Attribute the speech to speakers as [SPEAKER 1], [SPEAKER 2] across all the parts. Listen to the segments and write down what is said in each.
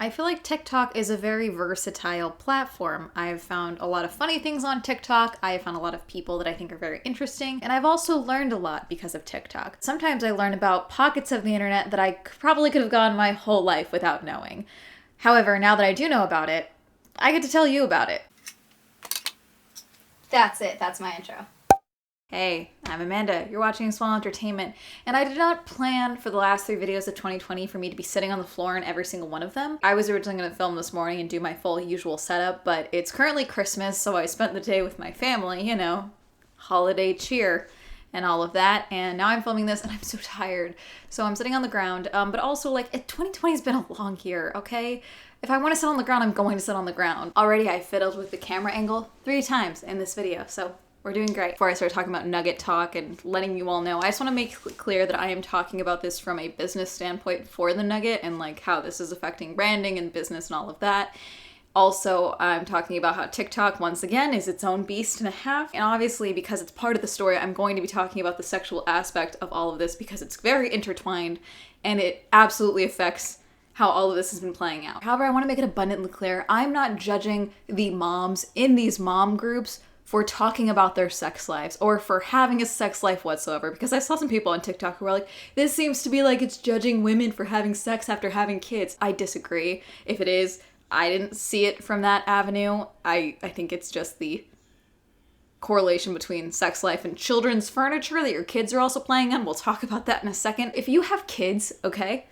[SPEAKER 1] I feel like TikTok is a very versatile platform. I've found a lot of funny things on TikTok. I've found a lot of people that I think are very interesting. And I've also learned a lot because of TikTok. Sometimes I learn about pockets of the internet that I probably could have gone my whole life without knowing. However, now that I do know about it, I get to tell you about it. That's it. That's my intro. Hey, I'm Amanda. You're watching Swell Entertainment, and I did not plan for the last 3 videos of 2020 for me to be sitting on the floor in every single one of them. I was originally going to film this morning and do my full usual setup, but it's currently Christmas, so I spent the day with my family, you know, holiday cheer and all of that, and now I'm filming this and I'm so tired. So I'm sitting on the ground, but also, like, 2020 has been a long year, okay? If I want to sit on the ground, I'm going to sit on the ground. Already I fiddled with the camera angle 3 times in this video, so we're doing great. Before I start talking about Nuggettok and letting you all know, I just want to make clear that I am talking about this from a business standpoint for the Nugget and like how this is affecting branding and business and all of that. Also, I'm talking about how TikTok, once again, is its own beast and a half. And obviously, because it's part of the story, I'm going to be talking about the sexual aspect of all of this because it's very intertwined and it absolutely affects how all of this has been playing out. However, I want to make it abundantly clear, I'm not judging the moms in these mom groups for talking about their sex lives or for having a sex life whatsoever, because I saw some people on TikTok who were like, this seems to be like it's judging women for having sex after having kids. I disagree. If it is, I didn't see it from that avenue. I think it's just the correlation between sex life and children's furniture that your kids are also playing on. We'll talk about that in a second. If you have kids, okay,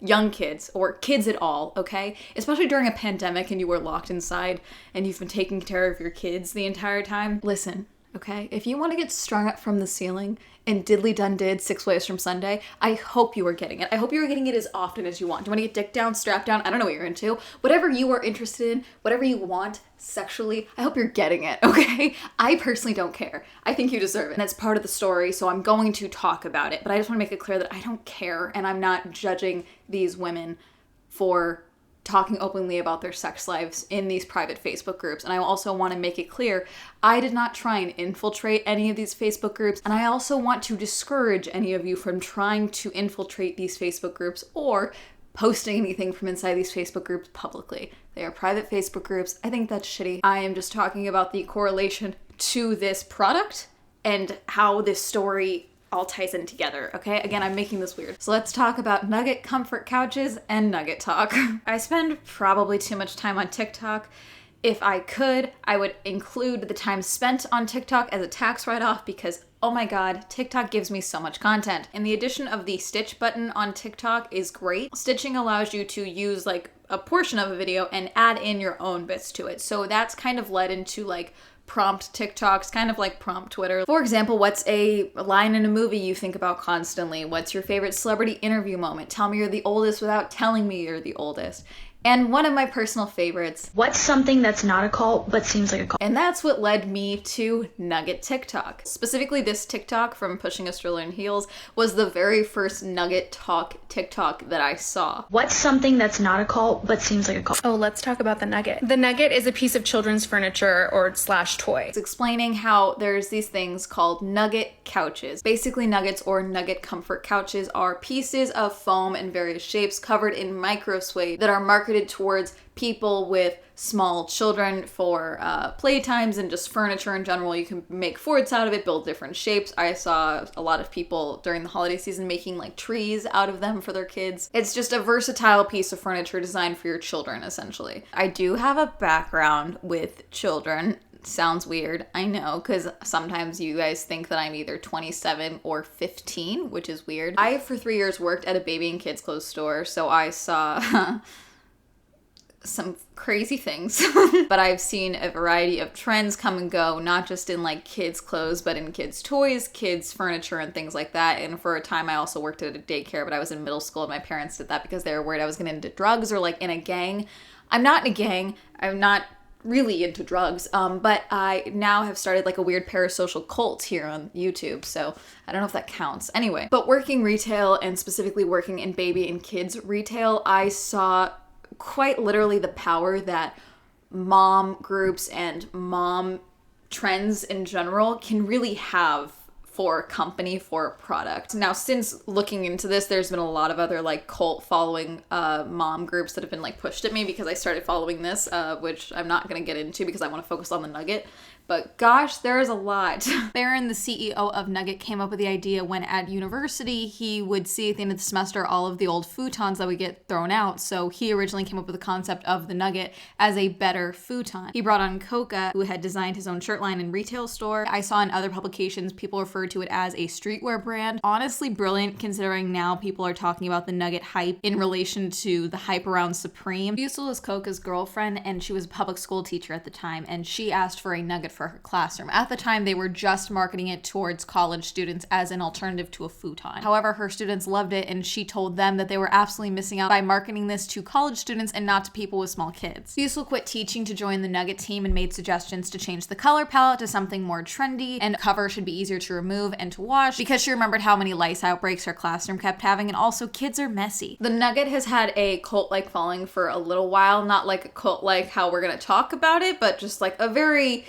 [SPEAKER 1] young kids or kids at all, okay? Especially during a pandemic and you were locked inside and you've been taking care of your kids the entire time. Listen, okay? If you want to get strung up from the ceiling and diddly done did 6 ways from Sunday, I hope you are getting it. I hope you are getting it as often as you want. Do you want to get dick down, strap down? I don't know what you're into. Whatever you are interested in, whatever you want sexually, I hope you're getting it, okay? I personally don't care. I think you deserve it. And it's part of the story, so I'm going to talk about it. But I just want to make it clear that I don't care and I'm not judging these women for talking openly about their sex lives in these private Facebook groups. And I also want to make it clear, I did not try and infiltrate any of these Facebook groups. And I also want to discourage any of you from trying to infiltrate these Facebook groups or posting anything from inside these Facebook groups publicly. They are private Facebook groups. I think that's shitty. I am just talking about the correlation to this product and how this story all ties in together, okay? Again, I'm making this weird. So let's talk about Nugget comfort couches and Nuggettok. I spend probably too much time on TikTok. If I could, I would include the time spent on TikTok as a tax write-off because, oh my god, TikTok gives me so much content. And the addition of the stitch button on TikTok is great. Stitching allows you to use like a portion of a video and add in your own bits to it. So that's kind of led into like prompt TikToks, kind of like prompt Twitter. For example, what's a line in a movie you think about constantly? What's your favorite celebrity interview moment? Tell me you're the oldest without telling me you're the oldest. And one of my personal favorites,
[SPEAKER 2] what's something that's not a cult but seems like a cult?
[SPEAKER 1] And that's what led me to Nuggettok. Specifically, this TikTok from Pushing a Stroller in Heels was the very first Nuggettok TikTok that I saw.
[SPEAKER 2] What's something that's not a cult but seems like a cult?
[SPEAKER 3] Oh, let's talk about the Nugget. The Nugget is a piece of children's furniture or slash toy.
[SPEAKER 1] It's explaining how there's these things called Nugget couches. Basically, Nuggets or Nugget comfort couches are pieces of foam in various shapes covered in micro suede that are marketed towards people with small children for playtimes and just furniture in general. You can make forts out of it, build different shapes. I saw a lot of people during the holiday season making like trees out of them for their kids. It's just a versatile piece of furniture designed for your children, essentially. I do have a background with children. Sounds weird, I know, because sometimes you guys think that I'm either 27 or 15, which is weird. I, for 3 years, worked at a baby and kids clothes store, so I saw some crazy things. But I've seen a variety of trends come and go, not just in like kids clothes, but in kids toys, kids furniture, and things like that. And for a time I also worked at a daycare, but I was in middle school and my parents did that because they were worried I was getting into drugs or like in a gang. I'm not in a gang. I'm not really into drugs, but I now have started like a weird parasocial cult here on YouTube, so I don't know if that counts. Anyway, but working retail and specifically working in baby and kids retail, I saw quite literally the power that mom groups and mom trends in general can really have for a company, for a product. Now, since looking into this, there's been a lot of other like cult following mom groups that have been like pushed at me because I started following this, which I'm not going to get into because I want to focus on the Nugget. But gosh, there is a lot. Barron, the CEO of Nugget, came up with the idea when at university he would see at the end of the semester all of the old futons that would get thrown out. So he originally came up with the concept of the Nugget as a better futon. He brought on Coca, who had designed his own shirt line and retail store. I saw in other publications people referred to it as a streetwear brand. Honestly brilliant, considering now people are talking about the Nugget hype in relation to the hype around Supreme. Fusil is Coca's girlfriend, and she was a public school teacher at the time, and she asked for a Nugget for her classroom. At the time, they were just marketing it towards college students as an alternative to a futon. However, her students loved it, and she told them that they were absolutely missing out by marketing this to college students and not to people with small kids. Fusil quit teaching to join the Nugget team and made suggestions to change the color palette to something more trendy, and cover should be easier to remove and to wash because she remembered how many lice outbreaks her classroom kept having, and also kids are messy. The Nugget has had a cult-like following for a little while, not like a cult like how we're gonna talk about it, but just like a very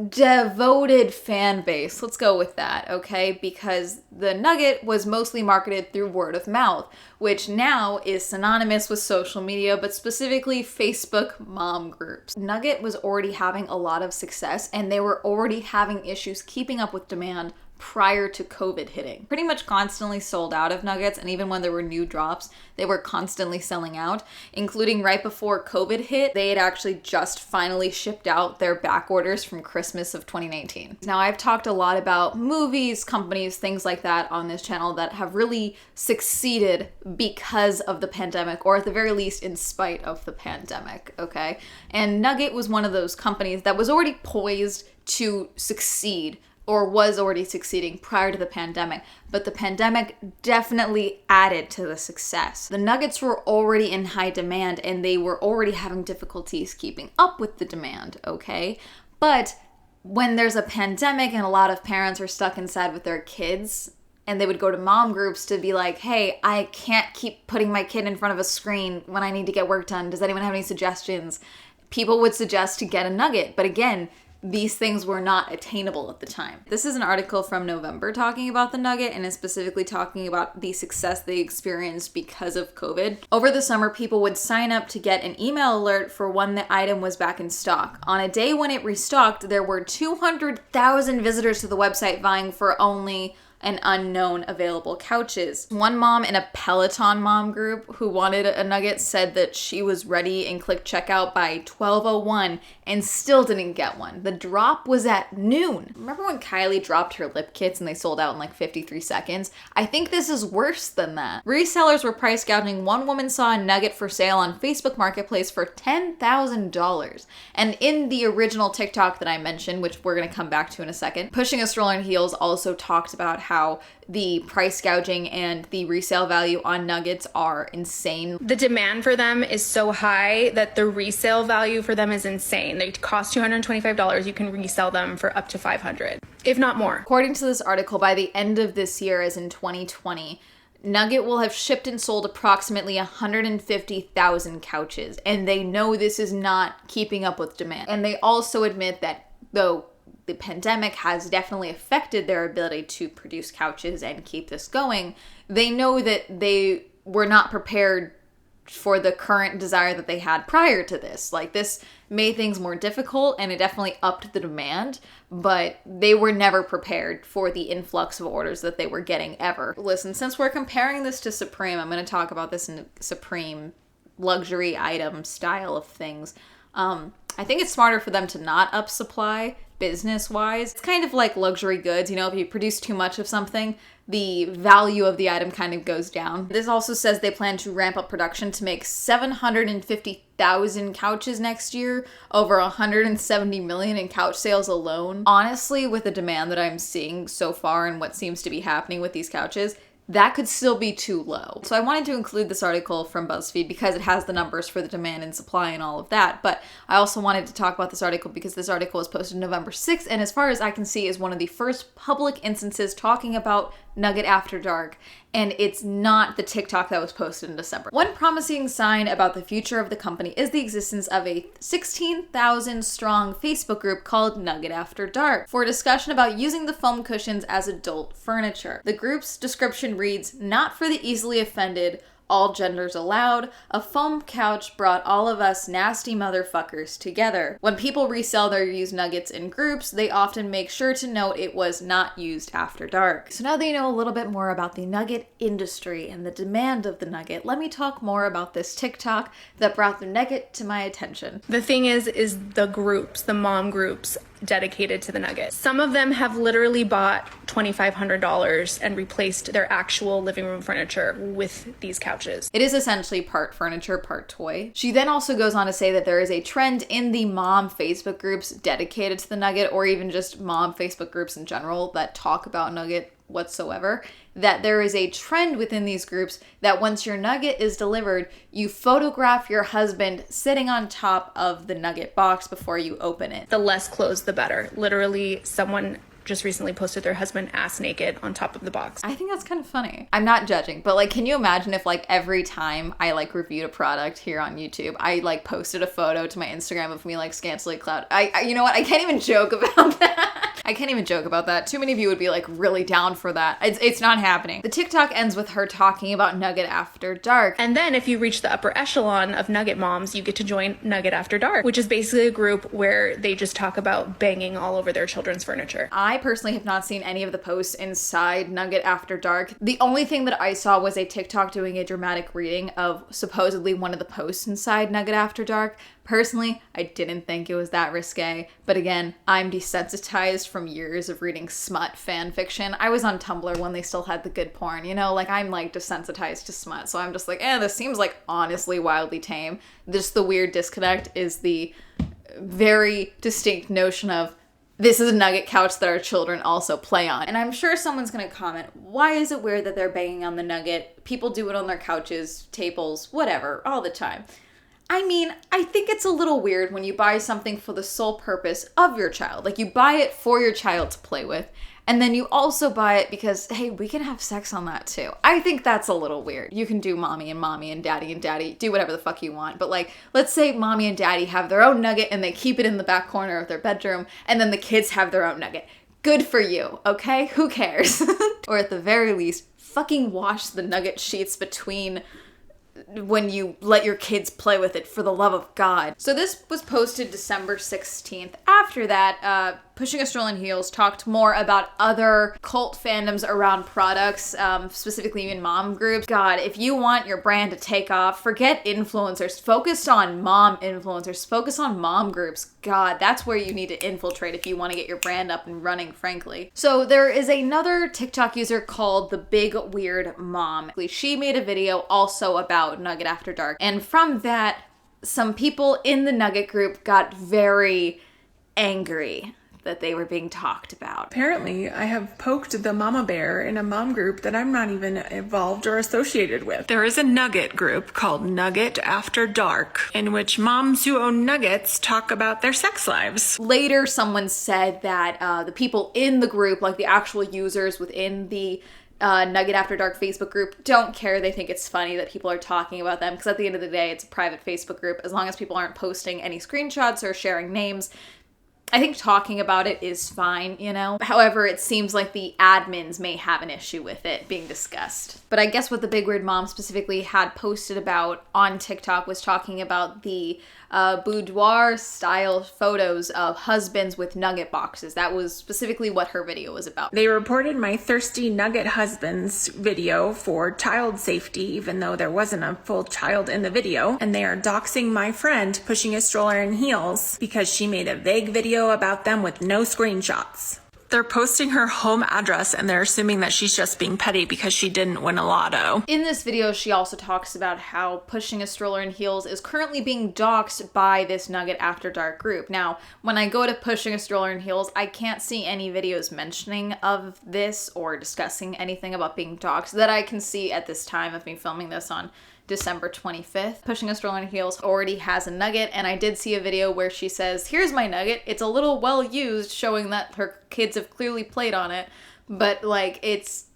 [SPEAKER 1] devoted fan base. Let's go with that, okay? Because the Nugget was mostly marketed through word of mouth, which now is synonymous with social media, but specifically Facebook mom groups. Nugget was already having a lot of success, and they were already having issues keeping up with demand prior to COVID hitting. Pretty much constantly sold out of Nuggets, and even when there were new drops, they were constantly selling out, including right before COVID hit. They had actually just finally shipped out their back orders from Christmas of 2019. Now, I've talked a lot about movies, companies, things like that on this channel that have really succeeded because of the pandemic, or at the very least in spite of the pandemic, okay? And Nugget was one of those companies that was already poised to succeed, or was already succeeding prior to the pandemic, but the pandemic definitely added to the success. The Nuggets were already in high demand, and they were already having difficulties keeping up with the demand, okay? But when there's a pandemic and a lot of parents are stuck inside with their kids, and they would go to mom groups to be like, hey, I can't keep putting my kid in front of a screen when I need to get work done. Does anyone have any suggestions? People would suggest to get a Nugget, but again, these things were not attainable at the time. This is an article from November talking about the Nugget, and is specifically talking about the success they experienced because of COVID. Over the summer, people would sign up to get an email alert for when the item was back in stock. On a day when it restocked, there were 200,000 visitors to the website vying for only an unknown available couches. One mom in a Peloton mom group who wanted a Nugget said that she was ready and clicked checkout by 12:01 and still didn't get one. The drop was at noon. Remember when Kylie dropped her lip kits and they sold out in like 53 seconds? I think this is worse than that. Resellers were price gouging. One woman saw a Nugget for sale on Facebook Marketplace for $10,000. And in the original TikTok that I mentioned, which we're gonna come back to in a second, Pushing a Stroller in Heels also talked about how the price gouging and the resale value on Nuggets are insane.
[SPEAKER 3] The demand for them is so high that the resale value for them is insane. They cost $225. You can resell them for up to $500, if not more.
[SPEAKER 1] According to this article, by the end of this year, as in 2020, Nugget will have shipped and sold approximately 150,000 couches, and they know this is not keeping up with demand. And they also admit that though the pandemic has definitely affected their ability to produce couches and keep this going, they know that they were not prepared for the current desire that they had prior to this. Like, this made things more difficult, and it definitely upped the demand, but they were never prepared for the influx of orders that they were getting ever. Listen, since we're comparing this to Supreme, I'm going to talk about this in Supreme luxury item style of things. I think it's smarter for them to not up supply business-wise. It's kind of like luxury goods, you know, if you produce too much of something, the value of the item kind of goes down. This also says they plan to ramp up production to make 750,000 couches next year, over 170 million in couch sales alone. Honestly, with the demand that I'm seeing so far and what seems to be happening with these couches, that could still be too low. So I wanted to include this article from BuzzFeed because it has the numbers for the demand and supply and all of that, but I also wanted to talk about this article because this article was posted November 6th, and as far as I can see is one of the first public instances talking about Nugget After Dark, and it's not the TikTok that was posted in December. One promising sign about the future of the company is the existence of a 16,000 strong Facebook group called Nugget After Dark for a discussion about using the foam cushions as adult furniture. The group's description reads, "Not for the easily offended, all genders allowed, a foam couch brought all of us nasty motherfuckers together. When people resell their used nuggets in groups, they often make sure to note it was not used after dark." So now that you know a little bit more about the nugget industry and the demand of the nugget, let me talk more about this TikTok that brought the nugget to my attention.
[SPEAKER 3] The thing is the groups, the mom groups dedicated to the nugget. Some of them have literally bought $2,500 and replaced their actual living room furniture with these couches.
[SPEAKER 1] It is essentially part furniture, part toy. She then also goes on to say that there is a trend in the mom Facebook groups dedicated to the nugget, or even just mom Facebook groups in general that talk about nugget whatsoever, that there is a trend within these groups that once your nugget is delivered, you photograph your husband sitting on top of the nugget box before you open it.
[SPEAKER 3] The less clothes, the better. Literally, someone just recently posted their husband ass naked on top of the box.
[SPEAKER 1] I think that's kind of funny. I'm not judging, but like, can you imagine if like every time I like reviewed a product here on YouTube, I like posted a photo to my Instagram of me like scantily clad. You know what? I can't even joke about that. I can't even joke about that. Too many of you would be like really down for that. It's not happening. The TikTok ends with her talking about Nugget After Dark.
[SPEAKER 3] And then if you reach the upper echelon of Nugget moms, you get to join Nugget After Dark, which is basically a group where they just talk about banging all over their children's furniture.
[SPEAKER 1] I personally have not seen any of the posts inside Nugget After Dark. The only thing that I saw was a TikTok doing a dramatic reading of supposedly one of the posts inside Nugget After Dark. Personally, I didn't think it was that risque, but again, I'm desensitized from years of reading smut fan fiction. I was on Tumblr when they still had the good porn, you know, like I'm like desensitized to smut, so I'm just like, this seems like honestly wildly tame. Just the weird disconnect is the very distinct notion of this is a nugget couch that our children also play on. And I'm sure someone's gonna comment, why is it weird that they're banging on the nugget? People do it on their couches, tables, whatever, all the time. I mean, I think it's a little weird when you buy something for the sole purpose of your child. Like, you buy it for your child to play with, and then you also buy it because, hey, we can have sex on that too. I think that's a little weird. You can do mommy and daddy, do whatever the fuck you want. But like, let's say mommy and daddy have their own nugget and they keep it in the back corner of their bedroom, and then the kids have their own nugget. Good for you, okay? Who cares? Or at the very least, fucking wash the nugget sheets between when you let your kids play with it, for the love of God. So this was posted December 16th. After that, Pushing a Stroll in Heels talked more about other cult fandoms around products, specifically in mom groups. God, if you want your brand to take off, forget influencers. Focus on mom influencers. Focus on mom groups. God, that's where you need to infiltrate if you want to get your brand up and running, frankly. So there is another TikTok user called The Big Weird Mom. She made a video also about Nugget After Dark. And from that, some people in the Nugget group got very angry that they were being talked about.
[SPEAKER 4] Apparently, I have poked the mama bear in a mom group that I'm not even involved or associated with. There is a nugget group called Nugget After Dark, in which moms who own nuggets talk about their sex lives.
[SPEAKER 1] Later, someone said that the people in the group, like the actual users within the Nugget After Dark Facebook group, don't care. They think it's funny that people are talking about them, because at the end of the day, it's a private Facebook group. As long as people aren't posting any screenshots or sharing names, I think talking about it is fine, you know? However, it seems like the admins may have an issue with it being discussed. But I guess what the Big Weird Mom specifically had posted about on TikTok was talking about the boudoir style photos of husbands with nugget boxes. That was specifically what her video was about.
[SPEAKER 4] They reported my thirsty nugget husband's video for child safety, even though there wasn't a full child in the video. And they are doxing my friend Pushing a Stroller in Heels because she made a vague video about them with no screenshots. They're posting her home address and they're assuming that she's just being petty because she didn't win a lotto.
[SPEAKER 1] In this video, she also talks about how Pushing a Stroller in Heels is currently being doxxed by this Nugget After Dark group. Now, when I go to Pushing a Stroller in Heels, I can't see any videos mentioning of this or discussing anything about being doxxed that I can see at this time of me filming this on December 25th. Pushing a Stroller in Heels already has a nugget, and I did see a video where she says, here's my nugget. It's a little well used, showing that her kids have clearly played on it. But like,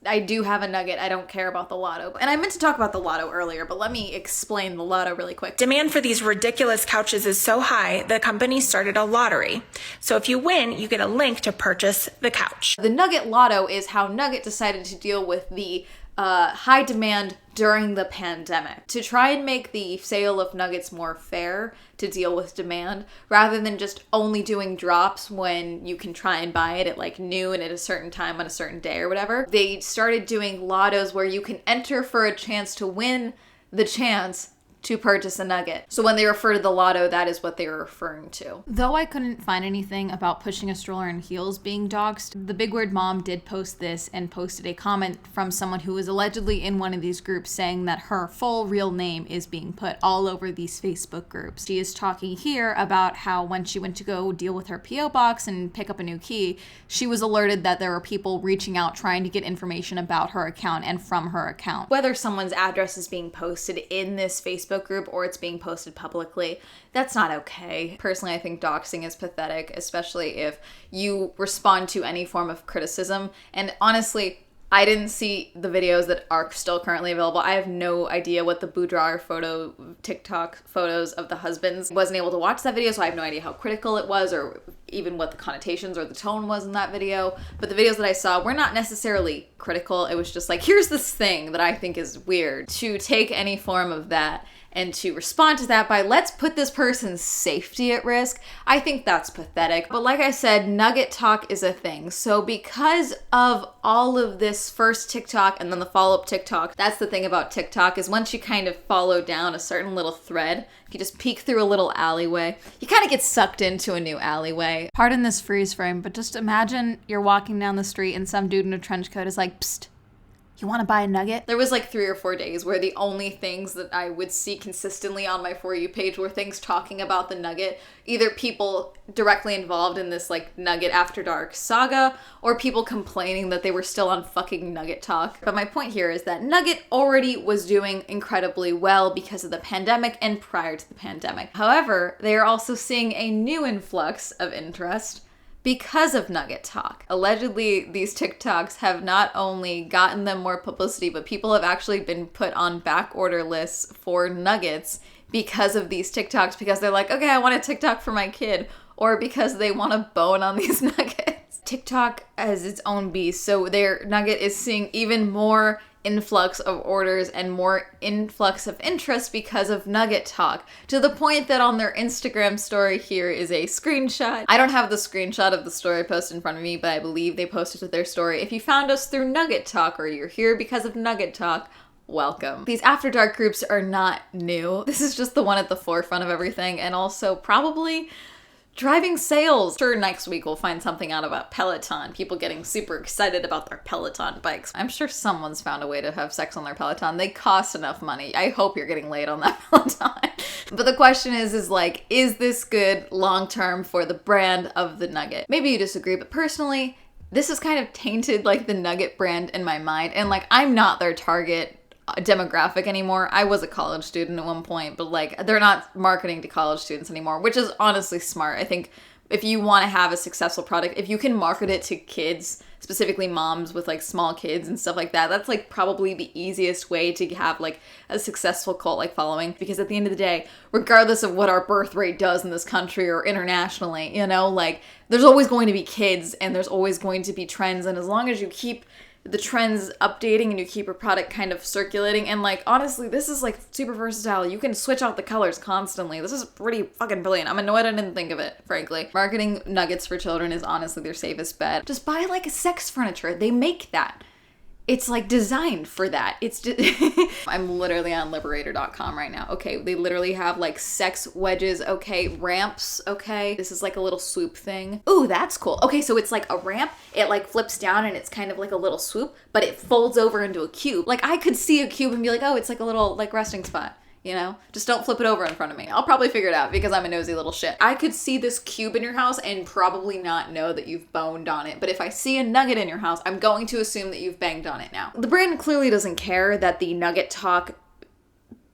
[SPEAKER 1] I do have a Nugget. I don't care about the lotto. And I meant to talk about the lotto earlier, but let me explain the lotto really quick.
[SPEAKER 4] Demand for these ridiculous couches is so high, the company started a lottery. So if you win, you get a link to purchase the couch.
[SPEAKER 1] The Nugget Lotto is how Nugget decided to deal with the high demand during the pandemic to try and make the sale of nuggets more fair to deal with demand rather than just only doing drops when you can try and buy it at like noon at a certain time on a certain day or whatever. They started doing lottos where you can enter for a chance to win the chance to purchase a nugget. So when they refer to the lotto, that is what they were referring to. Though I couldn't find anything about pushing a stroller in heels being doxxed, the Big Word Mom did post this and posted a comment from someone who was allegedly in one of these groups saying that her full real name is being put all over these Facebook groups. She is talking here about how when she went to go deal with her P.O. box and pick up a new key, she was alerted that there were people reaching out trying to get information about her account and from her account. Whether someone's address is being posted in this Facebook group or it's being posted publicly, that's not okay. Personally, I think doxing is pathetic, especially if you respond to any form of criticism. And honestly, I didn't see the videos that are still currently available. I have no idea what the boudoir photo, TikTok photos of the husbands. Wasn't able to watch that video, so I have no idea how critical it was or even what the connotations or the tone was in that video. But the videos that I saw were not necessarily critical. It was just like, here's this thing that I think is weird. To take any form of that and to respond to that by, let's put this person's safety at risk, I think that's pathetic. But like I said, Nuggettok is a thing. So because of all of this first TikTok and then the follow-up TikTok, that's the thing about TikTok is once you kind of follow down a certain little thread, if you just peek through a little alleyway, you kind of get sucked into a new alleyway. Pardon this freeze frame, but just imagine you're walking down the street and some dude in a trench coat is like, psst, you want to buy a nugget? There was like 3 or 4 days where the only things that I would see consistently on my For You page were things talking about the Nugget, either people directly involved in this like Nugget After Dark saga or people complaining that they were still on fucking Nuggettok. But my point here is that Nugget already was doing incredibly well because of the pandemic and prior to the pandemic. However, they are also seeing a new influx of interest because of Nuggettok. Allegedly, these TikToks have not only gotten them more publicity, but people have actually been put on back order lists for nuggets because of these TikToks, because they're like, okay, I want a TikTok for my kid, or because they want a bone on these nuggets. TikTok has its own beast, so their Nugget is seeing even more influx of orders and more influx of interest because of Nuggettok, to the point that on their Instagram story here is a screenshot. I don't have the screenshot of the story posted in front of me, but I believe they posted to their story. If you found us through Nuggettok or you're here because of Nuggettok, welcome. These After Dark groups are not new. This is just the one at the forefront of everything, and also probably driving sales. Sure, next week we'll find something out about Peloton. People getting super excited about their Peloton bikes. I'm sure someone's found a way to have sex on their Peloton. They cost enough money. I hope you're getting laid on that Peloton. But the question is like, is this good long-term for the brand of the Nugget? Maybe you disagree, but personally, this has kind of tainted like the Nugget brand in my mind. And like, I'm not their target demographic anymore. I was a college student at one point, but like they're not marketing to college students anymore, which is honestly smart. I think if you want to have a successful product, if you can market it to kids, specifically moms with like small kids and stuff like that, that's like probably the easiest way to have like a successful cult like following. Because at the end of the day, regardless of what our birth rate does in this country or internationally, you know, like there's always going to be kids and there's always going to be trends, and as long as you keep the trends updating and you keep your product kind of circulating, and like honestly, this is like super versatile. You can switch out the colors constantly. This is pretty fucking brilliant. I'm annoyed I didn't think of it, frankly. Marketing nuggets for children is honestly their safest bet. Just buy like a sex furniture. They make that. It's like designed for that. It's just I'm literally on liberator.com right now. Okay, they literally have like sex wedges, okay, ramps, okay. This is like a little swoop thing. Ooh, that's cool. Okay, so it's like a ramp. It like flips down and it's kind of like a little swoop, but it folds over into a cube. Like I could see a cube and be like, oh, it's like a little like resting spot. You know, just don't flip it over in front of me. I'll probably figure it out because I'm a nosy little shit. I could see this cube in your house and probably not know that you've boned on it. But if I see a nugget in your house, I'm going to assume that you've banged on it now. The brand clearly doesn't care that the Nuggettok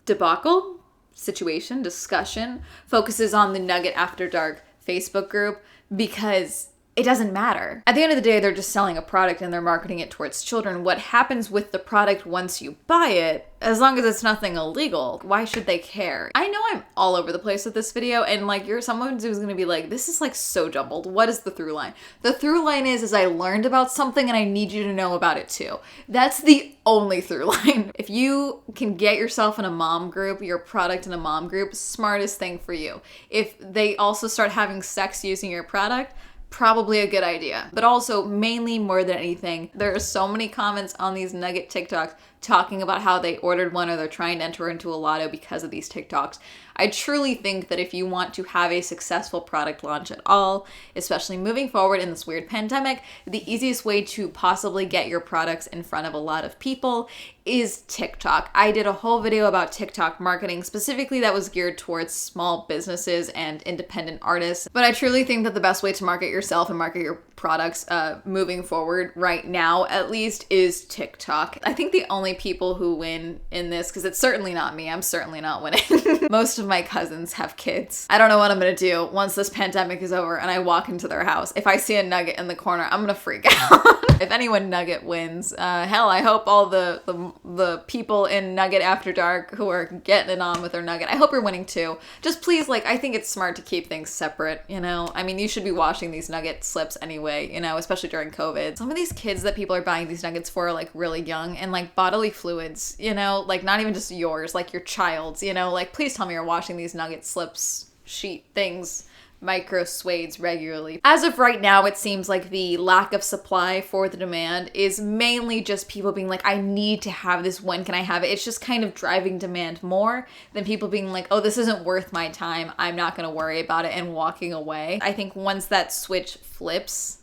[SPEAKER 1] debacle, situation, discussion focuses on the Nugget After Dark Facebook group, because it doesn't matter. At the end of the day, they're just selling a product and they're marketing it towards children. What happens with the product once you buy it, as long as it's nothing illegal, why should they care? I know I'm all over the place with this video, and like someone who's gonna be like, this is like so jumbled. What is the through line? The through line is I learned about something and I need you to know about it too. That's the only through line. If you can get yourself in a mom group, your product in a mom group, smartest thing for you. If they also start having sex using your product, probably a good idea. But also, mainly more than anything, there are so many comments on these Nugget TikToks talking about how they ordered one or they're trying to enter into a lotto because of these TikToks. I truly think that if you want to have a successful product launch at all, especially moving forward in this weird pandemic, the easiest way to possibly get your products in front of a lot of people is TikTok. I did a whole video about TikTok marketing, specifically that was geared towards small businesses and independent artists. But I truly think that the best way to market yourself and market your products moving forward right now, at least, is TikTok. I think the only people who win in this, because it's certainly not me, I'm certainly not winning. Most of my cousins have kids. I don't know what I'm gonna do once this pandemic is over and I walk into their house. If I see a Nugget in the corner, I'm gonna freak out. If anyone Nugget wins, hell, I hope all the people in Nugget After Dark who are getting it on with their Nugget, I hope you're winning too. Just please, like, I think it's smart to keep things separate, you know? I mean, you should be washing these Nugget slips anyway, you know, especially during COVID. Some of these kids that people are buying these Nuggets for are like really young, and like bodily fluids, you know, like not even just yours, like your child's, you know, like please tell me you're washing these Nugget slips, sheet things, micro suades regularly. As of right now, it seems like the lack of supply for the demand is mainly just people being like, I need to have this, when can I have it? It's just kind of driving demand more than people being like, oh, this isn't worth my time, I'm not gonna worry about it, and walking away. I think once that switch flips,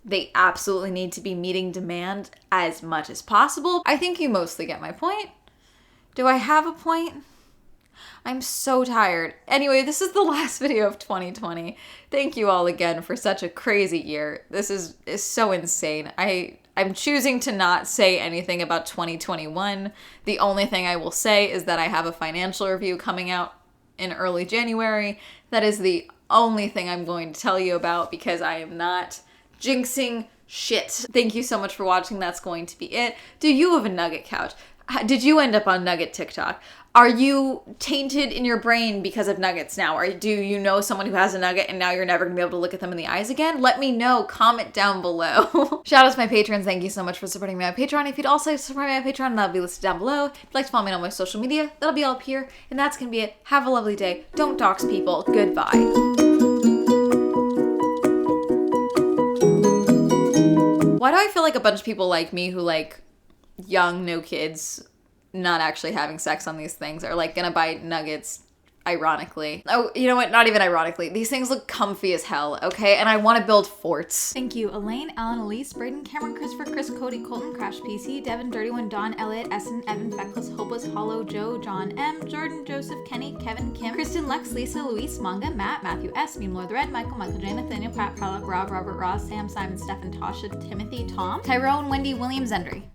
[SPEAKER 1] they absolutely need to be meeting demand as much as possible. I think you mostly get my point. Do I have a point? I'm so tired. Anyway, this is the last video of 2020. Thank you all again for such a crazy year. This is so insane. I'm choosing to not say anything about 2021. The only thing I will say is that I have a financial review coming out in early January. That is the only thing I'm going to tell you about, because I am not jinxing shit. Thank you so much for watching. That's going to be it. Do you have a Nugget couch? Did you end up on Nugget TikTok? Are you tainted in your brain because of Nuggets now? Or do you know someone who has a Nugget and now you're never gonna be able to look at them in the eyes again? Let me know. Comment down below. Shout out to my patrons. Thank you so much for supporting me on Patreon. If you'd also support me on Patreon, that'll be listed down below. If you'd like to follow me on my social media, that'll be all up here. And that's gonna be it. Have a lovely day. Don't dox people. Goodbye. Why do I feel like a bunch of people like me who like young, no kids, not actually having sex on these things are like gonna buy Nuggets ironically? Oh, you know what? Not even ironically. These things look comfy as hell, okay? And I want to build forts.
[SPEAKER 5] Thank you, Elaine, Alan, Elise, Braden, Cameron, Christopher, Chris, Cody, Colton, Crash PC, Devin, Dirty One, Don, Elliot, Essen, Evan, Feckless, Hopeless, Hollow, Joe, John M, Jordan, Joseph, Kenny, Kevin, Kim, Kristen, Lex, Lisa, Luis, Manga, Matt, Matthew S, Meme Lord the Red, Michael, J, Nathaniel, Pat, Prologue, Rob, Robert, Ross, Sam, Simon, Stefan, Tasha, Timothy, Tom, Tyrone, Wendy, William, Zendry.